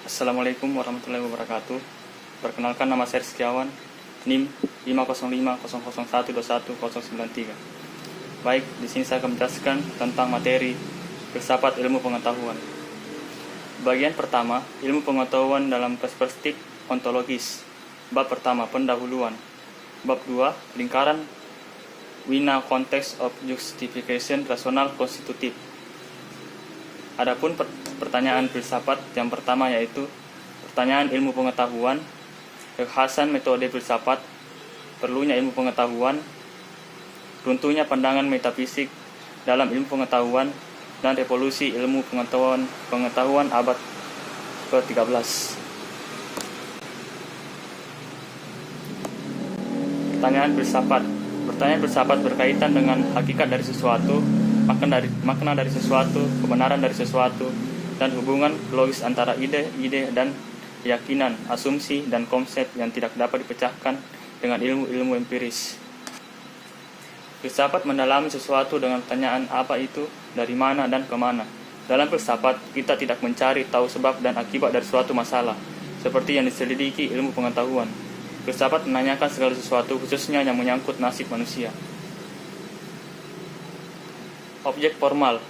Assalamualaikum warahmatullahi wabarakatuh. Perkenalkan, nama saya Rizkiawan, NIM 50500012193. Baik, di sini saya akan menjelaskan tentang materi filsafat ilmu pengetahuan. Bagian pertama, ilmu pengetahuan dalam perspektif ontologis. Bab pertama, pendahuluan. Bab 2, lingkaran Wina Context of Justification Rasional Konstitutif. Adapun pertanyaan filsafat yang pertama yaitu pertanyaan ilmu pengetahuan, kekhasan metode filsafat, perlunya ilmu pengetahuan, runtuhnya pandangan metafisik dalam ilmu pengetahuan, dan revolusi ilmu pengetahuan abad ke-13. Pertanyaan filsafat. Pertanyaan filsafat berkaitan dengan hakikat dari sesuatu, makna dari sesuatu, kebenaran dari sesuatu, dan hubungan logis antara ide dan keyakinan, asumsi, dan konsep yang tidak dapat dipecahkan dengan ilmu-ilmu empiris. Filsafat mendalami sesuatu dengan pertanyaan apa itu, dari mana, dan kemana. Dalam filsafat, kita tidak mencari tahu sebab dan akibat dari suatu masalah, seperti yang diselidiki ilmu pengetahuan. Filsafat menanyakan segala sesuatu, khususnya yang menyangkut nasib manusia. Objek formal.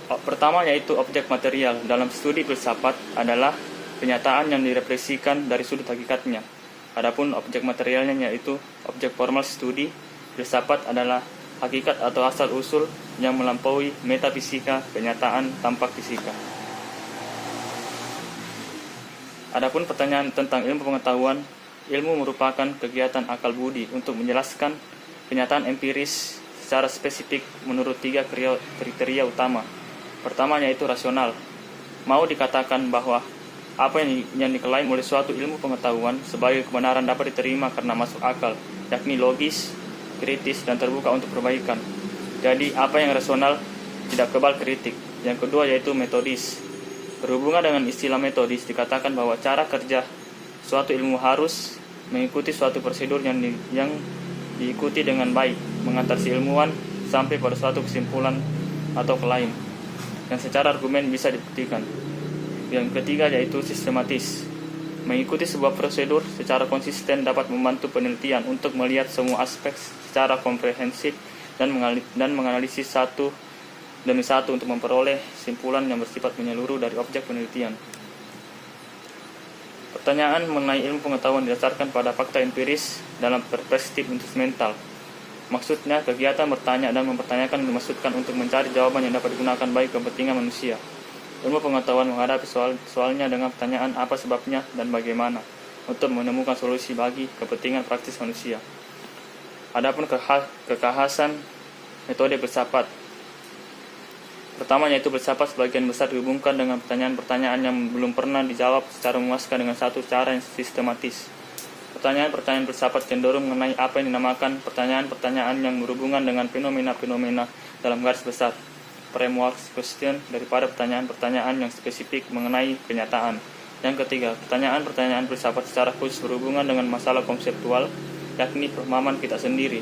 Pertama yaitu objek material dalam studi filsafat adalah kenyataan yang direfleksikan dari sudut hakikatnya. Adapun objek materialnya yaitu objek formal studi filsafat adalah hakikat atau asal usul yang melampaui metafisika, kenyataan tampak fisika. Adapun pertanyaan tentang ilmu pengetahuan, ilmu merupakan kegiatan akal budi untuk menjelaskan kenyataan empiris secara spesifik menurut 3 kriteria utama. Pertama yaitu rasional. Mau dikatakan bahwa apa yang diklaim oleh suatu ilmu pengetahuan sebagai kebenaran dapat diterima karena masuk akal, yakni logis, kritis, dan terbuka untuk perbaikan. Jadi apa yang rasional tidak kebal kritik. Yang kedua yaitu metodis. Berhubungan dengan istilah metodis, dikatakan bahwa cara kerja suatu ilmu harus mengikuti suatu prosedur yang diikuti dengan baik, mengantar si ilmuwan sampai pada suatu kesimpulan atau klaim yang secara argumen bisa dibuktikan. Yang ketiga yaitu sistematis. Mengikuti sebuah prosedur secara konsisten dapat membantu penelitian untuk melihat semua aspek secara komprehensif dan menganalisis satu demi satu untuk memperoleh kesimpulan yang bersifat menyeluruh dari objek penelitian. Pertanyaan mengenai ilmu pengetahuan didasarkan pada fakta empiris dalam perspektif instrumental. Maksudnya, kegiatan bertanya dan mempertanyakan dimaksudkan untuk mencari jawaban yang dapat digunakan bagi kepentingan manusia. Ilmu pengetahuan menghadapi soalnya dengan pertanyaan apa sebabnya dan bagaimana untuk menemukan solusi bagi kepentingan praktis manusia. Adapun kekhasan metode filsafat. Pertama yaitu filsafat sebagian besar dihubungkan dengan pertanyaan-pertanyaan yang belum pernah dijawab secara memuaskan dengan satu cara yang sistematis. Pertanyaan-pertanyaan filsafat cenderung mengenai apa yang dinamakan pertanyaan-pertanyaan yang berhubungan dengan fenomena-fenomena dalam garis besar, framework question, daripada pertanyaan-pertanyaan yang spesifik mengenai kenyataan. Yang ketiga, pertanyaan-pertanyaan filsafat secara khusus berhubungan dengan masalah konseptual, yakni pemahaman kita sendiri.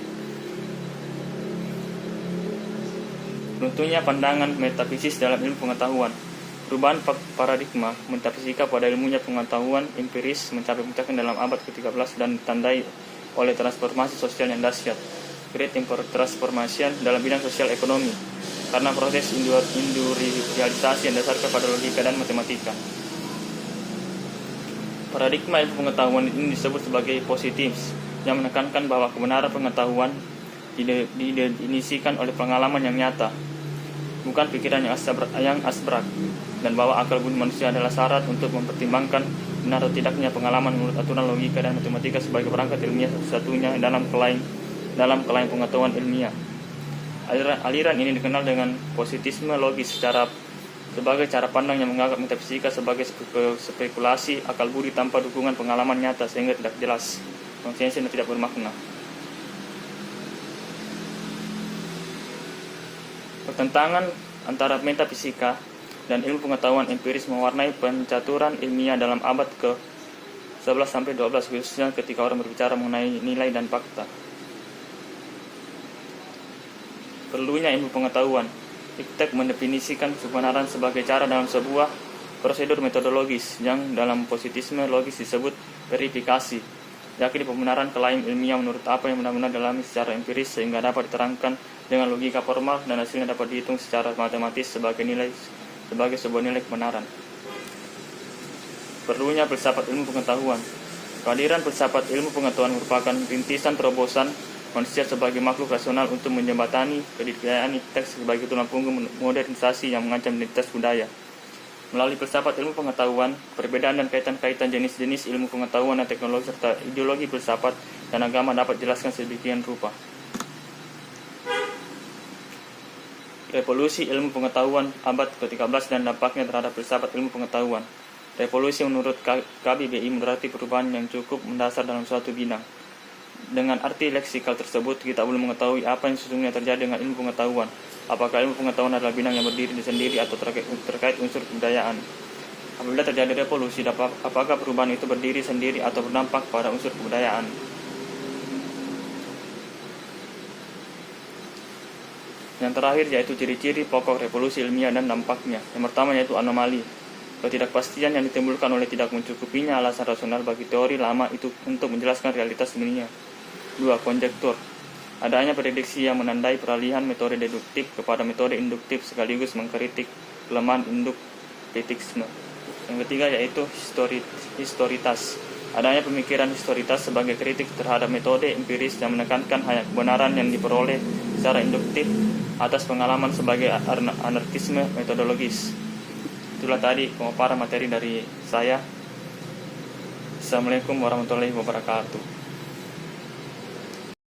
Runtuhnya pandangan metafisis dalam ilmu pengetahuan. Perubahan paradigma metafisika pada ilmunya pengetahuan empiris mencapai puncaknya dalam abad ke-13 dan ditandai oleh transformasi sosial yang dahsyat, Great Transformation dalam bidang sosial ekonomi, karena proses industrialisasi yang dasarkan pada logika dan matematika. Paradigma ilmu pengetahuan ini disebut sebagai positivisme, yang menekankan bahwa kebenaran pengetahuan didefinisikan oleh pengalaman yang nyata, bukan pikiran yang abstrak, dan bahwa akal budi manusia adalah syarat untuk mempertimbangkan benar atau tidaknya pengalaman menurut aturan logika dan matematika sebagai perangkat ilmiah satu-satunya dalam klaim pengetahuan ilmiah. Aliran ini dikenal dengan positivisme logis sebagai cara pandang yang menganggap metafisika sebagai spekulasi akal budi tanpa dukungan pengalaman nyata sehingga tidak jelas, konsensus dan tidak bermakna. Pertentangan antara metafisika dan ilmu pengetahuan empiris mewarnai pencaturan ilmiah dalam abad ke-11 sampai 12, khususnya ketika orang berbicara mengenai nilai dan fakta. Perlunya ilmu pengetahuan. Epictetus mendefinisikan kebenaran sebagai cara dalam sebuah Prosedur metodologis yang dalam positisme logis disebut verifikasi, yakni pembenaran klaim ilmiah menurut apa yang benar-benar dalami secara empiris sehingga dapat diterangkan dengan logika formal dan hasilnya dapat dihitung secara matematis sebagai sebuah nilai kebenaran. Perlunya filsafat ilmu pengetahuan. Kehadiran filsafat ilmu pengetahuan merupakan rintisan terobosan manusia sebagai makhluk rasional untuk menjembatani kedikdayaan teks sebagai tulang punggung modernisasi yang mengancam identitas budaya. Melalui filsafat ilmu pengetahuan, perbedaan dan kaitan-kaitan jenis-jenis ilmu pengetahuan dan teknologi serta ideologi filsafat dan agama dapat dijelaskan sedemikian rupa. Revolusi ilmu pengetahuan abad ke-13 dan dampaknya terhadap filsafat ilmu pengetahuan. Revolusi menurut KBBI berarti perubahan yang cukup mendasar dalam suatu bidang. Dengan arti leksikal tersebut, kita belum mengetahui apa yang sesungguhnya terjadi dengan ilmu pengetahuan. Apakah ilmu pengetahuan adalah bidang yang berdiri sendiri atau terkait unsur kebudayaan? Apabila terjadi revolusi, apakah perubahan itu berdiri sendiri atau berdampak pada unsur kebudayaan? Yang terakhir yaitu ciri-ciri pokok revolusi ilmiah dan dampaknya. Yang pertama yaitu anomali. Ketidakpastian yang ditimbulkan oleh tidak mencukupinya alasan rasional bagi teori lama itu untuk menjelaskan realitas dunia. 2. Konjektur. Adanya prediksi yang menandai peralihan metode deduktif kepada metode induktif sekaligus mengkritik kelemahan induktivisme. Yang ketiga yaitu historitas. Adanya pemikiran historitas sebagai kritik terhadap metode empiris yang menekankan hanya kebenaran yang diperoleh secara induktif atas pengalaman sebagai anarkisme metodologis. Itulah tadi pemaparan materi dari saya. Assalamualaikum warahmatullahi wabarakatuh.